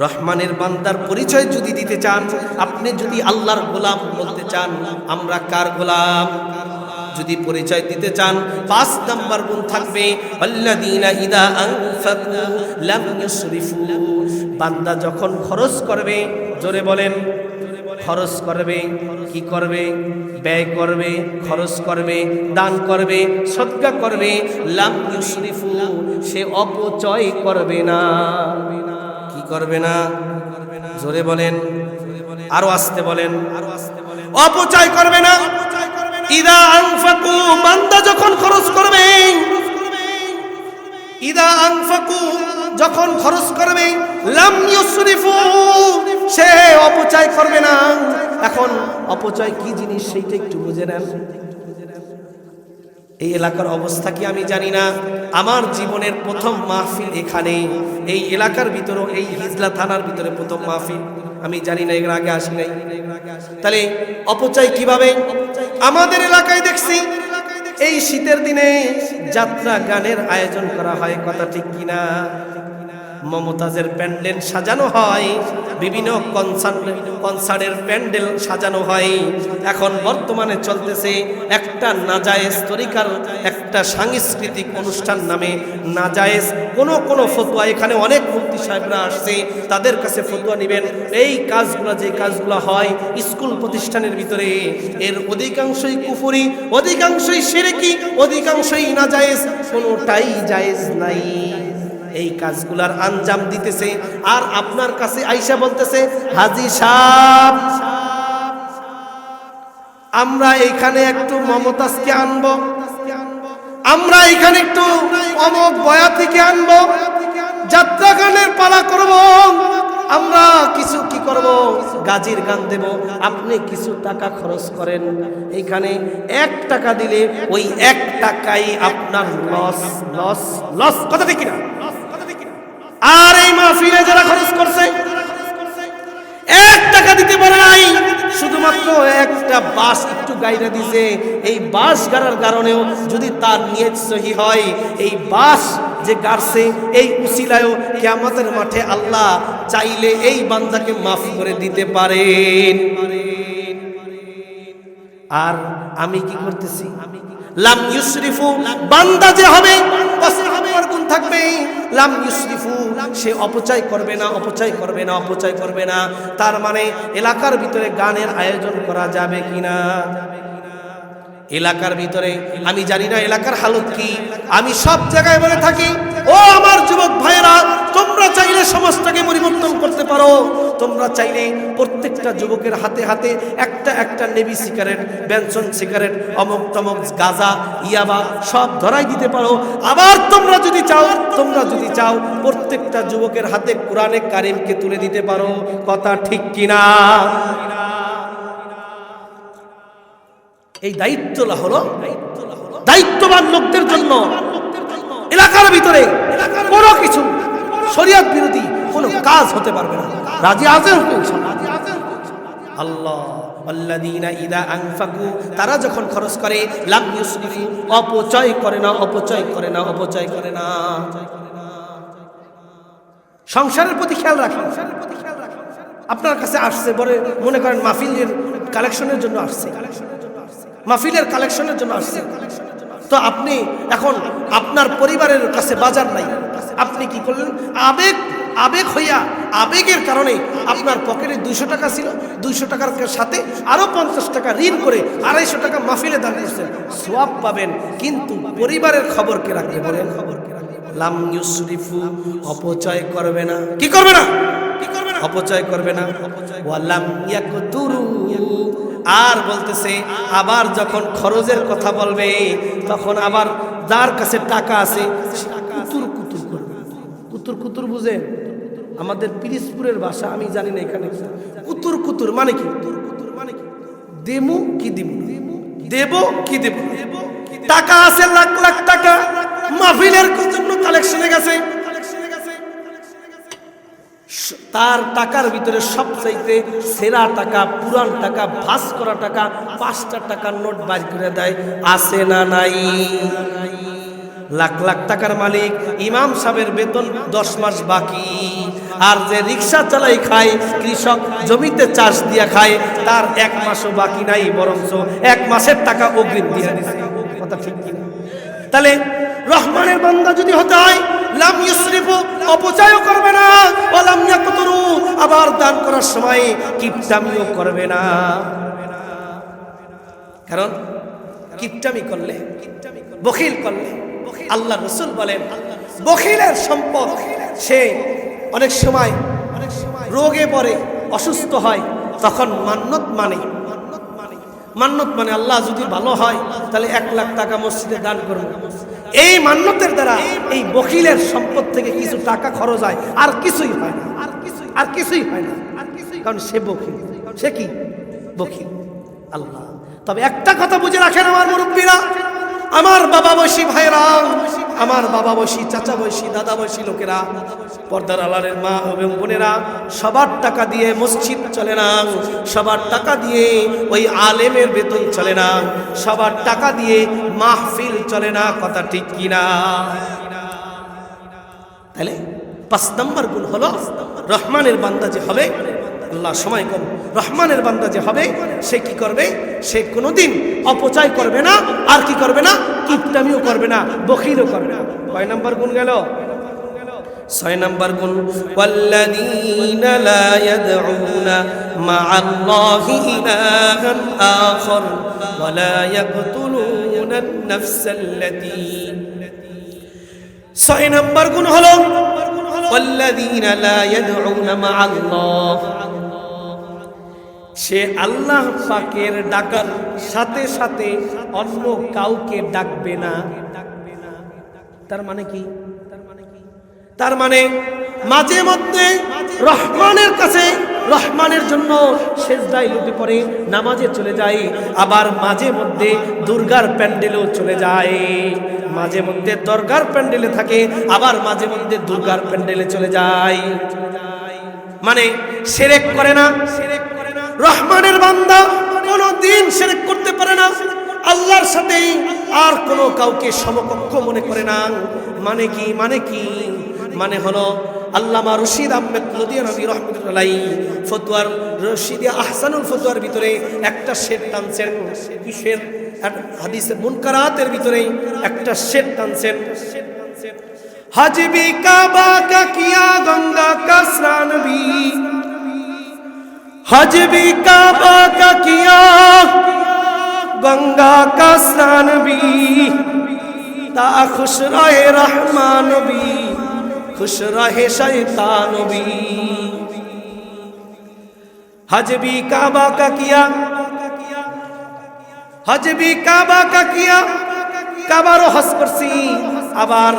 রহমানের বান্দার পরিচয় যদি দিতে চান, আপনি যদি আল্লাহর গোলাম বলতে চান, আমরা কার গোলাম যদি পরিচয় দিতে চান, 5 নাম্বার গুণ থাকবে আল্লাযীনা ইযা আনফাকু লাম ইউসরিফু। বান্দা যখন খরচ করবে, জোরে বলেন, খরচ করবে, কি করবে? ব্যয় করবে, খরচ করবে, দান করবে, সদকা করবে, লাম ইউসরিফু, সে অপচয় করবে না। কি করবে না? জোরে বলেন, আরো আস্তে বলেন, অপচয় করবে না। ইদা আনফাকু, বান্দা যখন খরচ করবে, ইদা আনফাকু যখন খরচ করবে, লাম ইউসরিফু, সে অপচয় করবে না। এখন অপচয় কি জিনিস সেইটা একটু বুঝে নেন। এই এলাকার অবস্থা কি আমি জানি না, আমার জীবনের প্রথম মাহফিল এখানে, এই এলাকার ভিতরে, এই হিজলা থানার ভিতরে প্রথম মাহফিল। আমি জানি না, এর আগে আসি নাই। তাহলে অপচয় কিভাবে? আমাদের এলাকায় দেখছি এই শীতের দিনে যাত্রা গানের আয়োজন করা হয়, কথা ঠিক কিনা? মমতাজের প্যান্ডেল সাজানো হয়, বিভিন্ন কনসার্টের প্যান্ডেল সাজানো হয়। এখন বর্তমানে চলতেছে একটা নাজায়েজ তরিকার একটা সাংস্কৃতিক অনুষ্ঠান নামে নাজায়েজ কোন ফতোয়া। এখানে অনেক মুফতি সাহেবরা আসছে, তাদের কাছে ফতোয়া নেবেন। এই কাজগুলো, যে কাজগুলো হয় স্কুল প্রতিষ্ঠানের ভিতরে, এর অধিকাংশই কুফরি, অধিকাংশই শিরকি, অধিকাংশই নাজায়েজ, কোনোটাই জায়েজ নাই। এই কাজগুলার আঞ্জাম দিতেছে, আর আপনার কাছে আইসা বলতেছে, হাজী সাহেব আমরা এখানে একটু মমতাজকে আনবো, আমরা এখানে একটু অমক বয়াতিকে আনবো, যাত্রা গানের পালা করব, আমরা কিছু কি করব, গাজির গান দেব, আপনি কিছু টাকা খরচ করেন। এইখানে 1 টাকা দিলে ওই 1 টাকাই আপনার লস লস লস, কথা ঠিক কিনা? আর এই মাহফিলে যারা খরচ করছে 1 টাকা দিতে পারে নাই, শুধুমাত্র একটা বাস একটু গাইরা দিছে। এই বাস গাড়ার কারণেও যদি তার নিয়ত সহি হয়, এই বাস যে গাড়ছে এই উসিলায়ও কিয়ামতের মাঠে আল্লাহ চাইলে এই বান্দাকে মাফ করে দিতে পারেন। আর আমি কি করতেছি? লাম ইউসরিফু, বান্দা যে হবে গুণ থাকবে, লাম ইউসরিফু, সে অপচয় করবে না, অপচয় করবে না, অপচয় করবে না। তার মানে এলাকার ভিতরে গানের আয়োজন করা যাবে কিনা? এলাকার ভিতরে আমি জানি না এলাকার হালত কি, আমি সব জায়গায় বলে থাকি, ও আমার যুবক ভাইয়েরা, তোমরা চাইলে সমাজটাকে পরিবর্তন করতে পারো। তোমরা চাইলে প্রত্যেকটা যুবকের হাতে হাতে একটা একটা নেভি সিগারেট, বেনসন সিগারেট, অমক তমক গাঁজা, ইয়াবা সব ধরাই দিতে পারো। আবার তোমরা যদি চাও প্রত্যেকটা যুবকের হাতে কোরআনে কারিমকে তুলে দিতে পারো, কথা ঠিক কিনা? এই দায়িত্বটা হলো দায়িত্ববান লোকদের জন্য। এলাকার ভিতরে কোনো কিছু শরীয়ত বিরোধী কোনো কাজ হতে পারবে না। রাজি আছেন? আল্লাহ আল্লাযীনা ইযা আনফাকু, তারা যখন খরচ করে, লাম ইউসরিফু, অপচয় করে না, অপচয় করে না, অপচয় করে না। সংসারের প্রতি খেয়াল রাখেন। আপনার কাছে আসছে বলে মনে করেন মাহফিলের কালেকশনের জন্য আসছে, মাহফিলের কালেকশনের জন্য আসছে, তো আপনি এখন আপনার পরিবারের কাছে বাজার নাই, আপনি কি করলেন? আবেগ হইয়া, আবেগের কারণে আপনার পকেটে 200 টাকা ছিল, 200 টাকার সাথে আরো 50 টাকা ঋণ করে 250 টাকা মাহফিলে দান করছেন, সওয়াব পাবেন। কিন্তু পরিবারের খবর কে রাখবে বলেন? লাম ইউসরিফু, অপচয় করবে না। কি করবে না? অপচয় করবে না। ওয়ালাম ইয়াকতুরু, আর বলতেছে আবার যখন খরচের কথা বলবে তখন আবার যার কাছে টাকা আছে কুতুর কুতুর করবে। কুতুর কুতুর বুঝেন? আমাদের পিরিজপুরের ভাষা আমি জানি না, এখানে কুতুর কুতুর মানে কি? দেমু কি দিব, দেব কি দেব। টাকা আছে লাখ লাখ টাকা, মাহফিলের জন্য কালেকশনে গেছে, তার টাকার ভিতরে সবচাইতে সেরা টাকা, পুরান টাকা, ভাস করা টাকা, 5টা টাকার নোট বাইর করে দেয়, আছে না নাই? লাখ লাখ টাকার মালিক ইমাম সাহেবের বেতন 10 মাস বাকি, আর যে রিক্সা চালাই খায়, কৃষক জমিতে চাষ দিয়া খায়, তার 1 মাসও বাকি নাই, বরঞ্চ 1 মাসের টাকা অগ্রিম দিয়ে দিছে, কথা ঠিক কিনা? তাহলে রহমানের বান্দা যদি হতে হয়, লাম ইউসরিফু, অপচয়ও করবে না, ওয়ালাম ইয়াকতুরু, আবার দান করার সময় কিপটামিও করবে না। কারণ কিপটামি করলে, বখিল করলে, আল্লাহ রাসূল বলেন বখিলের সম্পদ সে অনেক সময় রোগে পড়ে, অসুস্থ হয়, তখন মান্নত মানে আল্লাহ যদি ভালো হয় তাহলে 1 লাখ টাকা মসজিদে দান করব। এই মান্নতের দ্বারা এই বখিলের সম্পদ থেকে কিছু টাকা খরচ হয়, আর কিছুই হয় না, আর কিছুই হয় না, কারণ সে বখিল। সে কি? বখিল। আল্লাহ। তবে একটা কথা বুঝে রাখেন আমার মুরব্বীরা, আমার বাবা বসি ভাইরা, আমার বাবা বয়সী, চাচা বয়সী, দাদা বয়সী লোকেরা, পর্দার আড়ালের মা এবং বোনেরা, সবার টাকা দিয়ে মসজিদ চলে না, সবার টাকা দিয়ে ওই আলেমের বেতন চলে না, সবার টাকা দিয়ে মাহফিল চলে না। কথা ঠিক কিনা? তাহলে 5 নম্বর গুণ হলো রহমানের বান্দা যে হবে, আল্লাহ সময় কম, রহমানের বান্দা যে হবে সে কি করবে? সে কোনোদিন অপচয় করবে না, আর কি করবে না? কিপটামিও করবে না, বখিলও করবে না। কয় নম্বর গুণ গেল? 6 নম্বর গুণ, ওয়াল্লাযীনা লা ইয়াদউনা মা'আল্লাহি ইলাহান আখার ওয়া লা ইয়াকতুলুনা আন-নাফসাল্লাতী। 6 নম্বর গুণ হলো ওয়াল্লাযীনা লা ইয়াদউনা মা'আল্লাহ, সে আল্লাহ পাকের ডাকার সাথে সাথে অন্য কাউকে ডাকবে না। তার মানে কি? তার মানে মাঝে মধ্যে রহমানের কাছে, রহমানের জন্য সেজদায় লুটে পড়ে নামাজে চলে যায়, আবার মাঝে মধ্যে দুর্গার প্যান্ডেলেও চলে যায়, মাঝে মধ্যে দরগার প্যান্ডেলে থাকে, আবার মাঝে মধ্যে দুর্গার প্যান্ডেলে চলে যায়। মানে শিরক করে না। রহমানের বান্দা কোনদিন শিরক করতে পারে না, আল্লাহর সাথে আর কোনো কাউকে সমকক্ষ মনে করে না। মানে কি? মানে হলো আল্লামা রশিদ আহমেদ লুধিয়ানবী রাহমাতুল্লাহি আলাইহি ফতোয়ার রশিদে আহসানুল ফতোয়ার ভিতরে একটা শের টানছেন। কিসের? হাদিসে মুনকারাতের ভিতরে একটা শের টানছেন, হাজবি কাবা কা কিয়া গঙ্গা কা স্নান ভি, হাজবি কাবা কা কিয়া গঙ্গা কা স্নান ভি, তা খুশ রহে রহমান ভি, खुश रहे शैतान भी। हज भी काबा का किया, हज भी काबा का किया, काबारो हज करছি, আবার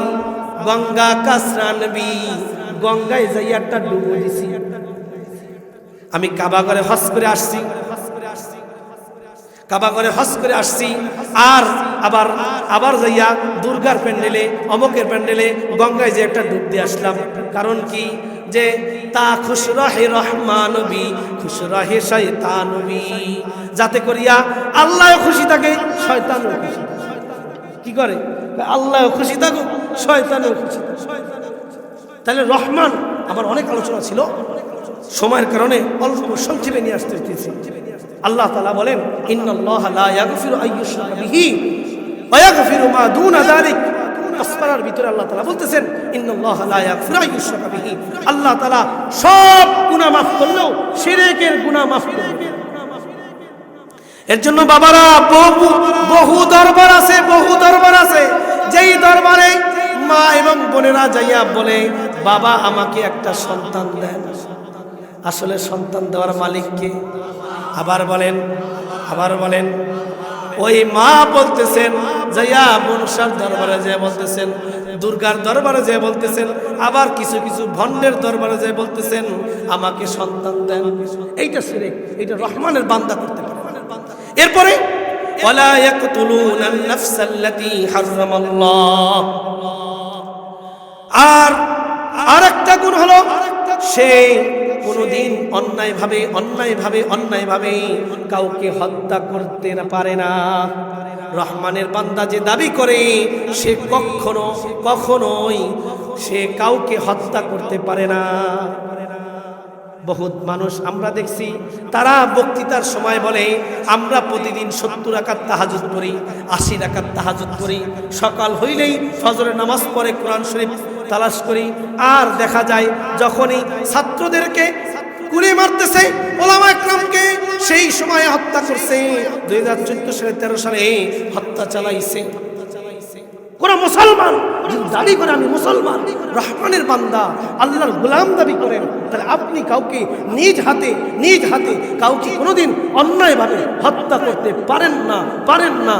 গঙ্গা কা স্নান বি, গঙ্গায় যাইয়াটা ডুবে দিছি। আমি কাবা করে হজ করে আসছি, কাবা করে হজ করে আসছি, আর আবার যাইয়া দুর্গার প্যান্ডেলে, অমকের প্যান্ডেলে, গঙ্গায় যে একটা ডুব দিয়ে আসলাম। কারণ কি? যে তা খুশ রহে রহমান বি, খুশ রহে শয়তান বি, যাতে করিয়া আল্লাহ খুশি থাকে, শয়তানও খুশি। কি করে? আল্লাহ খুশি থাকুক, শয়তানও খুশি। তাহলে রহমান, আমার অনেক আলোচনা ছিল, সময়ের কারণে অল্প সংক্ষেপে নিয়ে আসতে হচ্ছে। আল্লাহ তাআলা বলেন, ইন্নাল্লাহা লা ইয়াগফিরু আইয়ুশরাকা বিহি ওয়া ইয়াগফিরু মা দুনা যালিক। আসমানের ভিতরে আল্লাহ তাআলা বলতেছেন, ইন্নাল্লাহা লা ইয়াগফিরু আইয়ুশরাকা বিহি, আল্লাহ তাআলা সব গুনাহ মাফ করলেও শিরকের গুনাহ মাফ করবেন। এর জন্য বাবারা, বহু দরবার আছে, বহু দরবার আছে, যেই দরবারে মা এবং বোনেরা যাইয়া বলে, বাবা আমাকে একটা সন্তান দেন। আসলে সন্তান দেওয়ার মালিক কে? আবার বলেন ওই মা বলতেছেন, যাইয়া মনসার দরবারে যে বলতেছেন, দুর্গার দরবারে যে বলতেছেন, আবার কিছু কিছু ভণ্ডের দরবারে যে বলতেছেন আমাকে সন্তান দেন। এইটা শিরক, এইটা রহমানের বান্দা করতে পারে। এরপরে ওয়ালা ইয়াকতুলুনা আন-নাফসাল্লাতী হারামাল্লাহ, আর আরেকটা গুণ হলো সে কোনদিন অন্যায়ভাবে কাউকে হত্যা করতে পারে না। রহমানের বান্দা যে দাবি করে সে কখনোই সে কাউকে হত্যা করতে পারে না। বহুত মানুষ আমরা দেখছি, তারা বক্তৃতার সময় বলে আমরা প্রতিদিন 70 রাকাত তাহাজ্জুদ পড়ি, 80 রাকাত তাহাজ্জুদ পড়ি, সকাল হইলেই ফজরের নামাজ পড়ে কোরআন শরীফ তালাশ করি। আর দেখা যায় যখনই ছাত্রদেরকে গুলি মারতেছে, ওলামা একরামকে সেই সময় হত্যা করছে, 2014 সালে 13 সালে হত্যা চালাইছে। কোন মুসলমান যদি দাবি করে আমি মুসলমান, রহমানের বান্দা, আল্লাহর গোলাম দাবি করেন, তাহলে আপনি কাউকে নিজ হাতে কাউকে কোনোদিন অন্যায়ভাবে হত্যা করতে পারেন না।